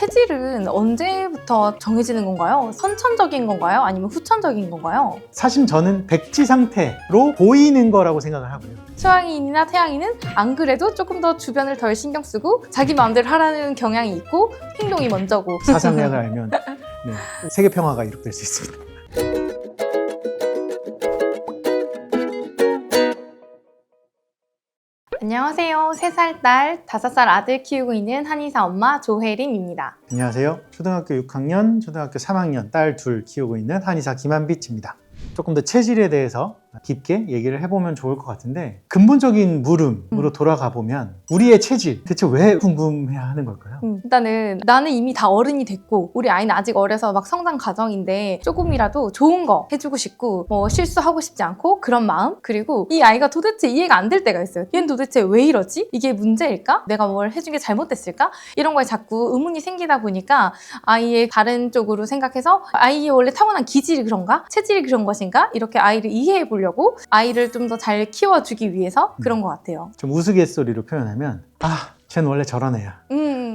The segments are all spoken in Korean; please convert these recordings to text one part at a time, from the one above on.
체질은 언제부터 정해지는 건가요? 선천적인 건가요? 아니면 후천적인 건가요? 사실 저는 백지 상태로 보이는 거라고 생각을 하고요. 수학인이나 태양인은 안 그래도 조금 더 주변을 덜 신경 쓰고 자기 마음대로 하라는 경향이 있고 행동이 먼저고. 사상의학을 알면 네, 세계 평화가 이룩될 수 있습니다. 안녕하세요. 3살 딸, 5살 아들 키우고 있는 한의사 엄마 조혜림입니다. 안녕하세요. 초등학교 6학년, 초등학교 3학년 딸 둘 키우고 있는 한의사 김한빛입니다. 조금 더 체질에 대해서 깊게 얘기를 해보면 좋을 것 같은데, 근본적인 물음으로 돌아가 보면 우리의 체질 대체 왜 궁금해야 하는 걸까요? 일단은 나는 이미 다 어른이 됐고 우리 아이는 아직 어려서 막 성장 과정인데 조금이라도 좋은 거 해주고 싶고 뭐 실수하고 싶지 않고 그런 마음, 그리고 이 아이가 도대체 이해가 안 될 때가 있어요. 얘는 도대체 왜 이러지? 이게 문제일까? 내가 뭘 해준 게 잘못됐을까? 이런 거에 자꾸 의문이 생기다 보니까 아이의 다른 쪽으로 생각해서 아이의 원래 타고난 기질이 그런가? 체질이 그런 것인가? 이렇게 아이를 이해해 보려고 아이를 좀 더 잘 키워주기 위해서 그런 것 같아요. 좀 우스갯소리로 표현하면 쟤는 원래 저런 애야.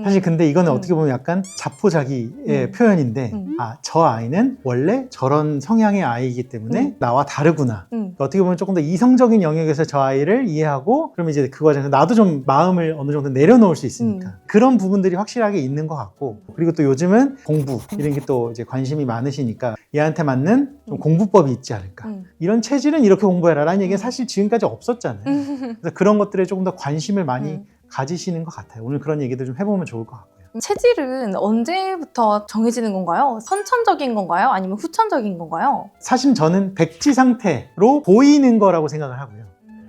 사실 근데 이거는 어떻게 보면 약간 자포자기의 표현인데 저 아이는 원래 저런 성향의 아이이기 때문에 나와 다르구나. 어떻게 보면 조금 더 이성적인 영역에서 저 아이를 이해하고 그러면 이제 그 과정에서 나도 좀 마음을 어느 정도 내려놓을 수 있으니까 그런 부분들이 확실하게 있는 것 같고, 그리고 또 요즘은 공부 이런 게 또 이제 관심이 많으시니까 얘한테 맞는 좀 공부법이 있지 않을까. 이런 체질은 이렇게 공부해라 라는 얘기는 사실 지금까지 없었잖아요. 그래서 그런 것들에 조금 더 관심을 많이 가지시는 것 같아요. 오늘 그런 얘기들 좀 해보면 좋을 것 같고요. 체질은 언제부터 정해지는 건가요? 선천적인 건가요? 아니면 후천적인 건가요? 사실 저는 백지 상태로 보이는 거라고 생각을 하고요.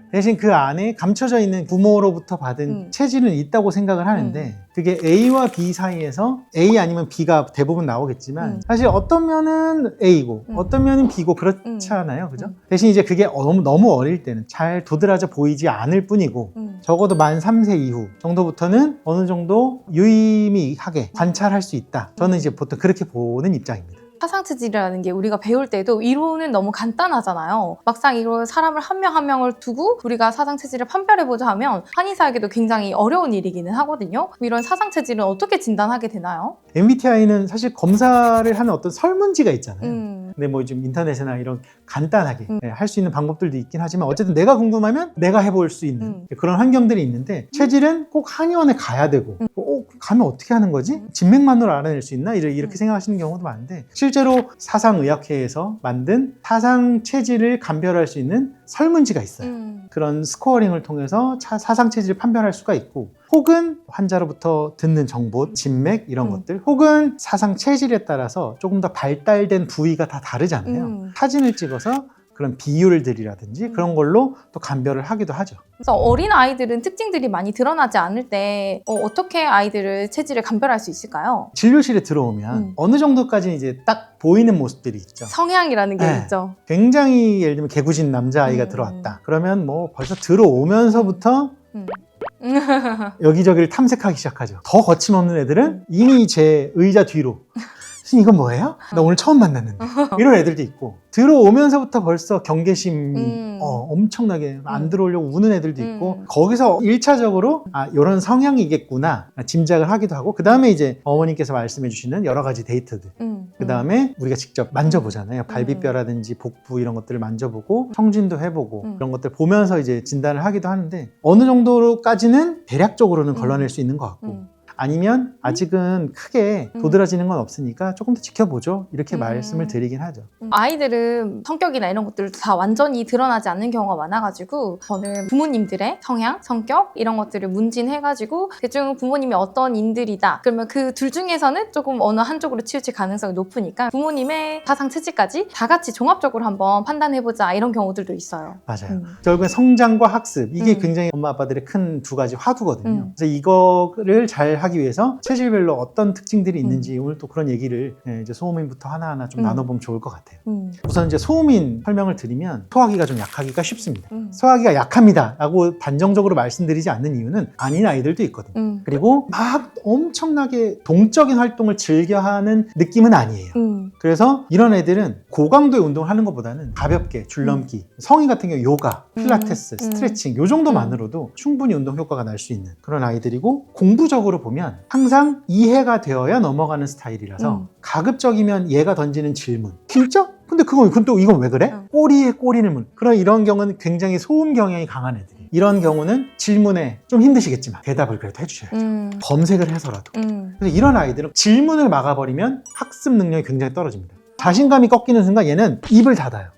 대신 그 안에 감춰져 있는 부모로부터 받은 체질은 있다고 생각을 하는데, 그게 A와 B 사이에서 A 아니면 B가 대부분 나오겠지만 사실 어떤 면은 A고 어떤 면은 B고 그렇지 않아요, 그죠? 대신 이제 그게 너무 어릴 때는 잘 도드라져 보이지 않을 뿐이고 적어도 만 3세 이후 정도부터는 어느 정도 유의미하게 관찰할 수 있다. 저는 이제 보통 그렇게 보는 입장입니다. 사상체질이라는 게 우리가 배울 때도 이론은 너무 간단하잖아요. 막상 이걸 사람을 한 명 한 명을 두고 우리가 사상체질을 판별해보자 하면 한의사에게도 굉장히 어려운 일이기는 하거든요. 이런 사상체질은 어떻게 진단하게 되나요? MBTI는 사실 검사를 하는 어떤 설문지가 있잖아요. 근데 뭐 좀 인터넷이나 이런 간단하게 할 수 있는 방법들도 있긴 하지만 어쨌든 내가 궁금하면 내가 해볼 수 있는 그런 환경들이 있는데, 체질은 꼭 한의원에 가야 되고 가면 어떻게 하는 거지? 진맥만으로 알아낼 수 있나? 이렇게 생각하시는 경우도 많은데, 실제로 사상의학회에서 만든 사상 체질을 감별할 수 있는 설문지가 있어요. 그런 스코어링을 통해서 사상 체질을 판별할 수가 있고, 혹은 환자로부터 듣는 정보, 진맥 이런 것들, 혹은 사상 체질에 따라서 조금 더 발달된 부위가 다 다르잖아요. 사진을 찍어서 그런 비율들이라든지 그런 걸로 또 감별을 하기도 하죠. 그래서 어린 아이들은 특징들이 많이 드러나지 않을 때 어떻게 아이들을 체질을 감별할 수 있을까요? 진료실에 들어오면 어느 정도까지 이제 딱 보이는 모습들이 있죠. 성향이라는 게 네. 있죠. 굉장히 예를 들면 개구진 남자아이가 들어왔다. 그러면 뭐 벌써 들어오면서부터 여기저기를 탐색하기 시작하죠. 더 거침없는 애들은 이미 제 의자 뒤로 선생님 이건 뭐예요? 나 오늘 처음 만났는데 이런 애들도 있고, 들어오면서부터 벌써 경계심이 엄청나게 안 들어오려고 우는 애들도 있고, 거기서 1차적으로 이런 성향이겠구나 짐작을 하기도 하고, 그 다음에 이제 어머님께서 말씀해 주시는 여러 가지 데이터들, 그 다음에 우리가 직접 만져보잖아요. 갈비뼈라든지 복부 이런 것들을 만져보고 청진도 해보고 이런 것들 보면서 이제 진단을 하기도 하는데, 어느 정도까지는 대략적으로는 걸러낼 수 있는 것 같고, 아니면 아직은 크게 도드라지는 건 없으니까 조금 더 지켜보죠. 이렇게 말씀을 드리긴 하죠. 아이들은 성격이나 이런 것들도 다 완전히 드러나지 않는 경우가 많아가지고 저는 부모님들의 성향, 성격 이런 것들을 문진해가지고 대충 부모님이 어떤 인들이다. 그러면 그 둘 중에서는 조금 어느 한쪽으로 치우칠 가능성이 높으니까 부모님의 사상 체질까지 다 같이 종합적으로 한번 판단해보자 이런 경우들도 있어요. 맞아요. 결국엔 성장과 학습, 이게 굉장히 엄마 아빠들의 큰 두 가지 화두거든요. 그래서 이거를 잘 하기 위해서 체질별로 어떤 특징들이 있는지 오늘 또 그런 얘기를 이제 소음인부터 하나하나 좀 나눠보면 좋을 것 같아요. 우선 이제 소음인 설명을 드리면 소화기가 좀 약하기가 쉽습니다. 소화기가 약합니다 라고 단정적으로 말씀드리지 않는 이유는 아닌 아이들도 있거든요. 그리고 막 엄청나게 동적인 활동을 즐겨하는 느낌은 아니에요. 그래서 이런 애들은 고강도의 운동을 하는 것보다는 가볍게 줄넘기, 성인 같은 경우 요가, 필라테스, 스트레칭 요 정도만으로도 충분히 운동 효과가 날 수 있는 그런 아이들이고, 공부적으로 보면 항상 이해가 되어야 넘어가는 스타일이라서 가급적이면 얘가 던지는 질문, 진짜? 근데 그건 또 이건 왜 그래? 꼬리에 꼬리를 문. 이런 경우는 굉장히 소음 경향이 강한 애들이. 이런 경우는 질문에 좀 힘드시겠지만 대답을 그래도 해주셔야죠. 검색을 해서라도. 그래서 이런 아이들은 질문을 막아버리면 학습 능력이 굉장히 떨어집니다. 자신감이 꺾이는 순간 얘는 입을 닫아요.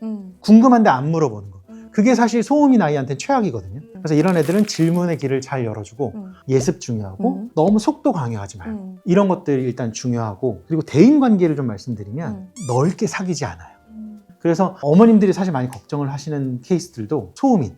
궁금한데 안 물어보는 거. 그게 사실 소음인 아이한테 최악이거든요. 그래서 이런 애들은 질문의 길을 잘 열어주고 예습 중요하고 너무 속도 강요하지 말고 이런 것들이 일단 중요하고, 그리고 대인관계를 좀 말씀드리면 넓게 사귀지 않아요. 그래서 어머님들이 사실 많이 걱정을 하시는 케이스들도 소음인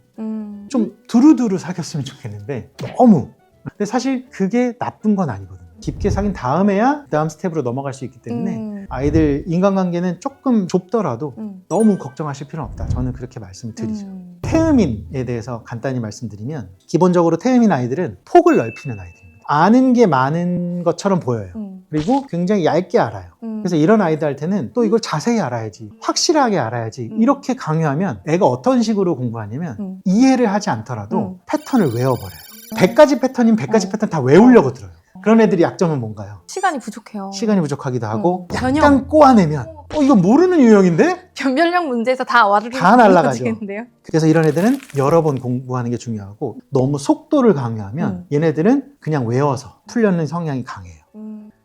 좀 두루두루 사귀었으면 좋겠는데 너무, 근데 사실 그게 나쁜 건 아니거든요. 깊게 사귄 다음에야 다음 스텝으로 넘어갈 수 있기 때문에 아이들 인간관계는 조금 좁더라도 너무 걱정하실 필요는 없다, 저는 그렇게 말씀을 드리죠. 태음인에 대해서 간단히 말씀드리면, 기본적으로 태음인 아이들은 폭을 넓히는 아이들입니다. 아는 게 많은 것처럼 보여요. 그리고 굉장히 얇게 알아요. 그래서 이런 아이들한테는 또 이걸 자세히 알아야지, 확실하게 알아야지 이렇게 강요하면 애가 어떤 식으로 공부하냐면 이해를 하지 않더라도 패턴을 외워버려요. 100가지 패턴이면 100가지 패턴 다 외우려고 들어요. 그런 애들이 약점은 뭔가요? 시간이 부족해요. 시간이 부족하기도 하고 약간 변형. 꼬아내면 이거 모르는 유형인데? 변별력 문제에서 다 와르르 다 날아가죠. 무너지겠는데요? 그래서 이런 애들은 여러 번 공부하는 게 중요하고, 너무 속도를 강요하면 얘네들은 그냥 외워서 풀려는 성향이 강해요.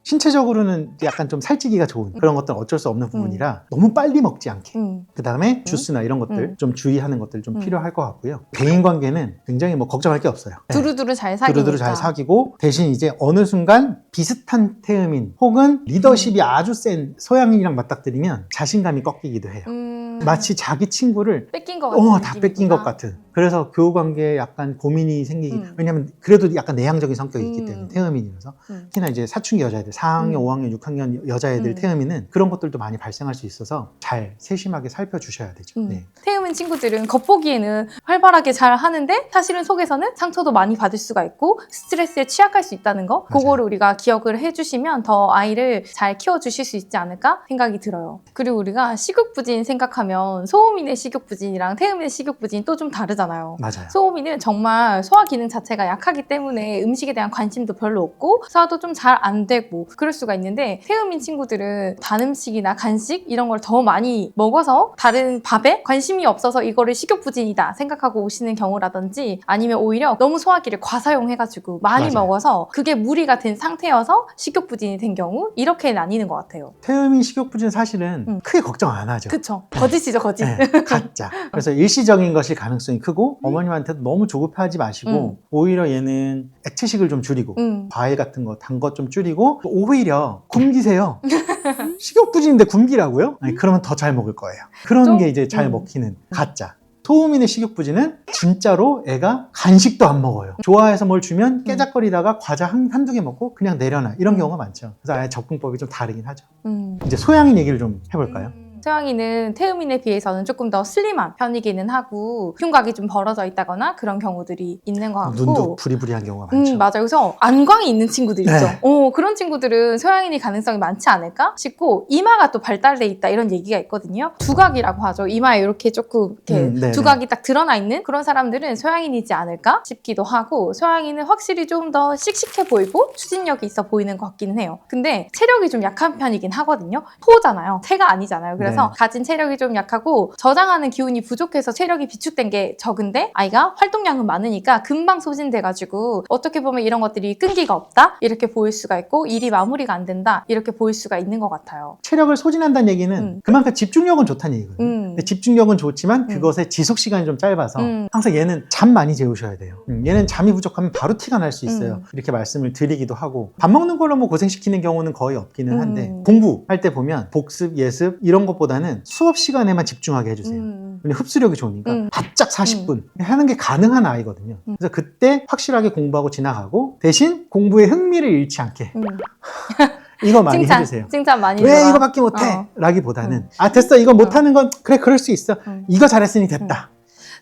신체적으로는 약간 좀 살찌기가 좋은 그런 것들은 어쩔 수 없는 부분이라 너무 빨리 먹지 않게, 그 다음에 주스나 이런 것들 좀 주의하는 것들 좀 필요할 것 같고요. 대인관계는 굉장히 뭐 걱정할 게 없어요. 두루두루 잘 사귀니까. 두루두루 잘 사귀고, 대신 이제 어느 순간 비슷한 태음인 혹은 리더십이 아주 센 소양인이랑 맞닥뜨리면 자신감이 꺾이기도 해요. 마치 자기 친구를 뺏긴 것 같은 다 뺏긴 것 같은. 그래서 교우 관계에 약간 고민이 생기기, 왜냐면 그래도 약간 내향적인 성격이 있기 때문에 태음인이라서. 특히나 이제 사춘기 여자애들, 4학년, 5학년, 6학년 여자애들 태음인은 그런 것들도 많이 발생할 수 있어서 잘 세심하게 살펴주셔야 되죠. 네. 태음인 친구들은 겉보기에는 활발하게 잘 하는데 사실은 속에서는 상처도 많이 받을 수가 있고 스트레스에 취약할 수 있다는 거, 맞아요. 그거를 우리가 기억을 해주시면 더 아이를 잘 키워주실 수 있지 않을까 생각이 들어요. 그리고 우리가 식욕부진 생각하면 소음인의 식욕부진이랑 태음인의 식욕부진이 또 좀 다르잖아요. 맞아요. 소음인은 정말 소화 기능 자체가 약하기 때문에 음식에 대한 관심도 별로 없고 소화도 좀 잘 안 되고 그럴 수가 있는데, 태음인 친구들은 단 음식이나 간식 이런 걸 더 많이 먹어서 다른 밥에 관심이 없어서 이거를 식욕부진이다 생각하고 오시는 경우라든지, 아니면 오히려 너무 소화기를 과사용해가지고 많이 맞아요. 먹어서 그게 무리가 된 상태여서 식욕부진이 된 경우, 이렇게 나뉘는 것 같아요. 태음인 식욕부진 사실은 크게 걱정 안 하죠. 그쵸. 거짓이죠, 거짓. 네, 가짜. 그래서 일시적인 것일 가능성이 크고, 어머님한테도 너무 조급해하지 마시고 오히려 얘는 액체식을 좀 줄이고 과일 같은 거, 단 것 좀 줄이고, 오히려 굶기세요. 식욕부진인데 굶기라고요? 아니, 그러면 더 잘 먹을 거예요. 그런 게 이제 잘 먹히는 가짜. 소음인의 식욕부진은 진짜로 애가 간식도 안 먹어요. 좋아해서 뭘 주면 깨작거리다가 과자 한두 개 먹고 그냥 내려놔. 이런 경우가 많죠. 그래서 아예 접근법이 좀 다르긴 하죠. 이제 소양인 얘기를 좀 해볼까요? 소양이는 태음인에 비해서는 조금 더 슬림한 편이기는 하고 흉곽이 좀 벌어져 있다거나 그런 경우들이 있는 것 같고, 눈도 부리부리한 경우가 많죠. 맞아요. 그래서 안광이 있는 친구들 있죠. 네. 그런 친구들은 소양인이 가능성이 많지 않을까 싶고, 이마가 또 발달돼 있다 이런 얘기가 있거든요. 두각이라고 하죠. 이마에 이렇게 조금 이렇게 두각이 딱 드러나 있는 그런 사람들은 소양인이지 않을까 싶기도 하고, 소양인은 확실히 좀 더 씩씩해 보이고 추진력이 있어 보이는 것 같기는 해요. 근데 체력이 좀 약한 편이긴 하거든요. 토잖아요. 태가 아니잖아요. 그래서 가진 체력이 좀 약하고 저장하는 기운이 부족해서 체력이 비축된 게 적은데, 아이가 활동량은 많으니까 금방 소진돼가지고 어떻게 보면 이런 것들이 끈기가 없다 이렇게 보일 수가 있고, 일이 마무리가 안 된다 이렇게 보일 수가 있는 것 같아요. 체력을 소진한다는 얘기는 그만큼 집중력은 좋다는 얘기거든요. 근데 집중력은 좋지만 그것의 지속 시간이 좀 짧아서 항상 얘는 잠 많이 재우셔야 돼요. 얘는 잠이 부족하면 바로 티가 날 수 있어요. 이렇게 말씀을 드리기도 하고, 밥 먹는 걸로 뭐 고생시키는 경우는 거의 없기는 한데, 공부할 때 보면 복습, 예습 이런 것보다는 수업 시간에만 집중하게 해주세요. 근데 흡수력이 좋으니까 바짝 40분 하는 게 가능한 아이거든요. 그래서 그때 확실하게 공부하고 지나가고, 대신 공부에 흥미를 잃지 않게 이거 많이 해주세요. 칭찬 많이 왜 들어. 이거밖에 못해? 라기보다는 됐어, 이거 못하는 건 그래, 그럴 수 있어. 이거 잘했으니 됐다.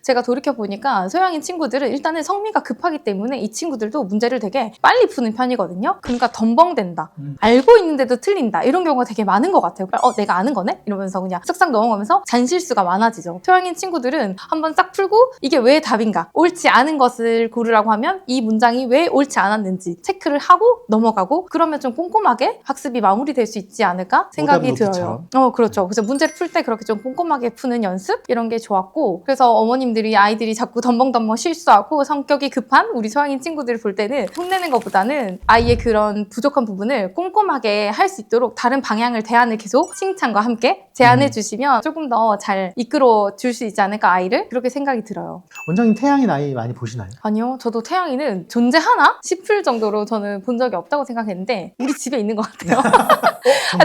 제가 돌이켜보니까 소양인 친구들은 일단은 성미가 급하기 때문에 이 친구들도 문제를 되게 빨리 푸는 편이거든요. 그러니까 덤벙댄다. 알고 있는데도 틀린다. 이런 경우가 되게 많은 것 같아요. 내가 아는 거네? 이러면서 그냥 쓱싹 넘어가면서 잔실수가 많아지죠. 소양인 친구들은 한번 싹 풀고 이게 왜 답인가? 옳지 않은 것을 고르라고 하면 이 문장이 왜 옳지 않았는지 체크를 하고 넘어가고 그러면 좀 꼼꼼하게 학습이 마무리될 수 있지 않을까 생각이 들어요. 그렇죠. 그래서 문제를 풀 때 그렇게 좀 꼼꼼하게 푸는 연습 이런 게 좋았고 그래서 어머님들이 아이들이 자꾸 덤벙덤벙 실수하고 성격이 급한 우리 소양인 친구들을 볼 때는 혼내는 것보다는 아이의 그런 부족한 부분을 꼼꼼하게 할 수 있도록 다른 방향을 대안을 계속 칭찬과 함께 제안해 주시면 조금 더 잘 이끌어 줄 수 있지 않을까 아이를 그렇게 생각이 들어요. 원장님 태양인 아이 많이 보시나요? 아니요. 저도 태양이는 존재하나 싶을 정도로 저는 본 적이 없다고 생각했는데 우리 집에 있는 것 같아요.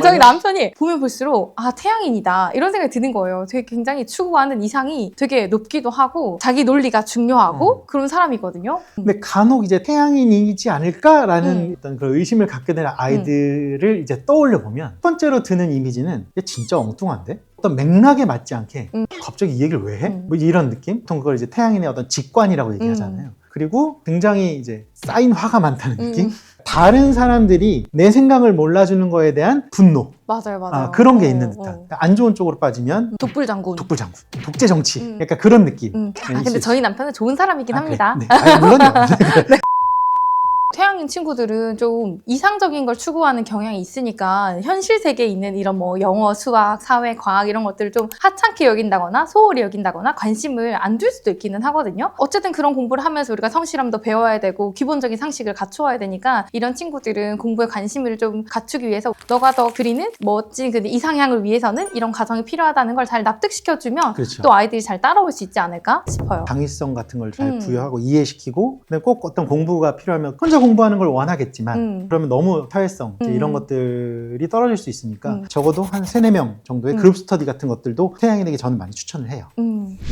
저희 남편이 보면 볼수록 태양인이다 이런 생각이 드는 거예요. 되게 굉장히 추구하는 이상이 되게 높기도 하고 자기 논리가 중요하고 그런 사람이거든요. 근데 간혹 이제 태양인이지 않을까라는 어떤 그런 의심을 갖게 되는 아이들을 이제 떠올려 보면 첫 번째로 드는 이미지는 얘 진짜 엉뚱한데? 어떤 맥락에 맞지 않게 갑자기 이 얘기를 왜 해? 뭐 이런 느낌? 보통 그걸 이제 태양인의 어떤 직관이라고 얘기하잖아요. 그리고 굉장히 이제 쌓인 화가 많다는 느낌? 다른 사람들이 내 생각을 몰라주는 거에 대한 분노. 맞아요. 그런 게 있는 듯한. 안 좋은 쪽으로 빠지면 독불장군. 독재 정치. 약간 그런 느낌. 근데 저희 남편은 좋은 사람이긴 합니다. 그래. 네. 물론이요. 네. 태양인 친구들은 좀 이상적인 걸 추구하는 경향이 있으니까 현실 세계에 있는 이런 뭐 영어, 수학, 사회, 과학 이런 것들을 좀 하찮게 여긴다거나 소홀히 여긴다거나 관심을 안 둘 수도 있기는 하거든요. 어쨌든 그런 공부를 하면서 우리가 성실함도 배워야 되고 기본적인 상식을 갖추어야 되니까 이런 친구들은 공부에 관심을 좀 갖추기 위해서 너가 더 그리는 멋진 그 이상향을 위해서는 이런 과정이 필요하다는 걸 잘 납득시켜주면 그렇죠. 또 아이들이 잘 따라올 수 있지 않을까 싶어요. 당위성 같은 걸 잘 부여하고 이해시키고 근데 꼭 어떤 공부가 필요하면 혼자 공부하는 걸 원하겠지만 그러면 너무 사회성 이런 것들이 떨어질 수 있으니까 적어도 한 3, 4명 정도의 그룹 스터디 같은 것들도 태양인에게 저는 많이 추천을 해요.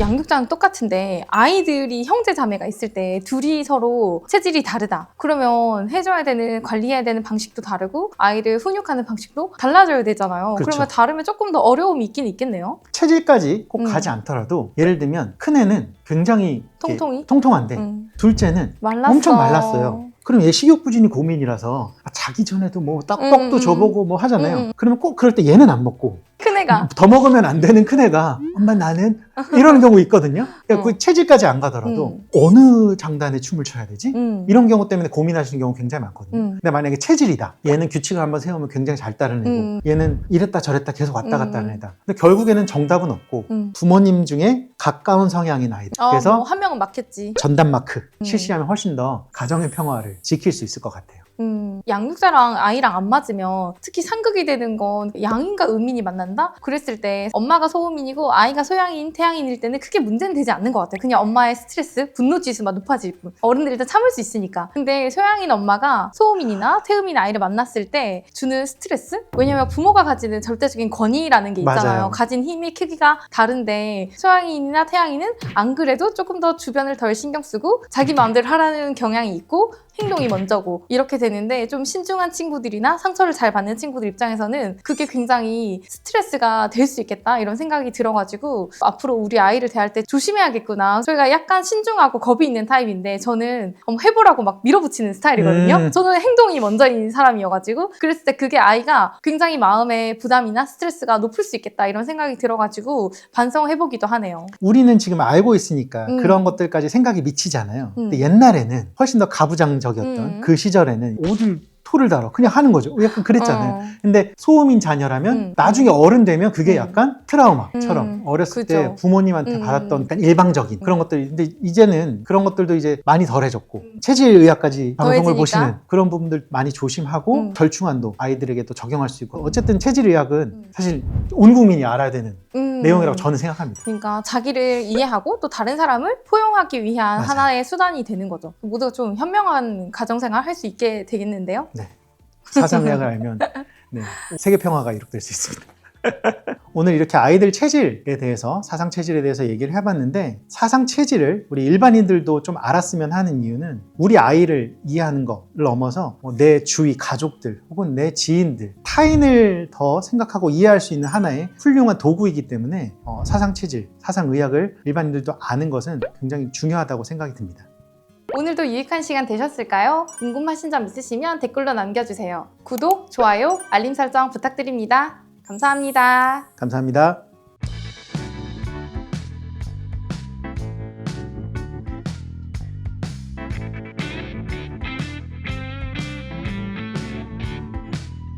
양육자는 똑같은데 아이들이 형제 자매가 있을 때 둘이 서로 체질이 다르다. 그러면 해줘야 되는 관리해야 되는 방식도 다르고 아이를 훈육하는 방식도 달라져야 되잖아요. 그렇죠. 그러면 다르면 조금 더 어려움이 있긴 있겠네요. 체질까지 꼭 가지 않더라도 예를 들면 큰애는 굉장히 통통한데 둘째는 말랐어. 엄청 말랐어요. 그럼 얘 식욕부진이 고민이라서 자기 전에도 뭐 떡도 줘보고 뭐 하잖아요. 그러면 꼭 그럴 때 얘는 안 먹고 큰애가 더 먹으면 안 되는 큰애가 엄마 나는 이러는 경우 있거든요. 그러니까 그 체질까지 안 가더라도 어느 장단에 춤을 춰야 되지? 이런 경우 때문에 고민하시는 경우 굉장히 많거든요. 근데 만약에 체질이다. 얘는 규칙을 한번 세우면 굉장히 잘 따르는 애고 얘는 이랬다 저랬다 계속 왔다 갔다 하는 애다. 근데 결국에는 정답은 없고 부모님 중에 가까운 성향인 아이들. 그래서 뭐 한 명은 맞겠지. 전담 마크 실시하면 훨씬 더 가정의 평화를 지킬 수 있을 것 같아요. 양육자랑 아이랑 안 맞으면 특히 상극이 되는 건 양인과 음인이 만난다? 그랬을 때 엄마가 소음인이고 아이가 소양인, 태양인일 때는 크게 문제는 되지 않는 것 같아요. 그냥 엄마의 스트레스, 분노 지수만 높아질 뿐. 어른들이 일단 참을 수 있으니까. 근데 소양인 엄마가 소음인이나 태음인 아이를 만났을 때 주는 스트레스? 왜냐면 부모가 가지는 절대적인 권위라는 게 있잖아요. 맞아요. 가진 힘의 크기가 다른데 소양인이나 태양인은 안 그래도 조금 더 주변을 덜 신경 쓰고 자기 마음대로 하라는 경향이 있고 행동이 먼저고 이렇게 되는데 좀 신중한 친구들이나 상처를 잘 받는 친구들 입장에서는 그게 굉장히 스트레스가 될 수 있겠다 이런 생각이 들어가지고 앞으로 우리 아이를 대할 때 조심해야겠구나. 저희가 약간 신중하고 겁이 있는 타입인데 저는 해보라고 막 밀어붙이는 스타일이거든요. 저는 행동이 먼저인 사람이어가지고 그랬을 때 그게 아이가 굉장히 마음의 부담이나 스트레스가 높을 수 있겠다 이런 생각이 들어가지고 반성해보기도 하네요. 우리는 지금 알고 있으니까 그런 것들까지 생각이 미치잖아요. 근데 옛날에는 훨씬 더 가부장적이었던 그 시절에는 어딜 토를 달아 그냥 하는 거죠. 약간 그랬잖아요. 근데 소음인 자녀라면 나중에 어른 되면 그게 약간 트라우마처럼 어렸을 그죠. 때 부모님한테 받았던 약간 일방적인 그런 것들이 근데 이제는 그런 것들도 이제 많이 덜해졌고 체질의학까지 방송을 더해지니까. 보시는 그런 부분들 많이 조심하고 절충안도 아이들에게 또 적용할 수 있고 어쨌든 체질의학은 사실 온 국민이 알아야 되는 내용이라고 저는 생각합니다. 그러니까 자기를 이해하고 또 다른 사람을 포용하기 위한 맞아요. 하나의 수단이 되는 거죠. 모두가 좀 현명한 가정생활 할 수 있게 되겠는데요. 네. 사상의학을 알면 네, 세계 평화가 이룩될 수 있습니다. 오늘 이렇게 아이들 체질에 대해서, 사상 체질에 대해서 얘기를 해봤는데, 사상 체질을 우리 일반인들도 좀 알았으면 하는 이유는 우리 아이를 이해하는 것을 넘어서 내 주위 가족들 혹은 내 지인들, 타인을 더 생각하고 이해할 수 있는 하나의 훌륭한 도구이기 때문에 사상 체질, 사상 의학을 일반인들도 아는 것은 굉장히 중요하다고 생각이 듭니다. 오늘도 유익한 시간 되셨을까요? 궁금하신 점 있으시면 댓글로 남겨주세요. 구독, 좋아요, 알림 설정 부탁드립니다. 감사합니다. 감사합니다.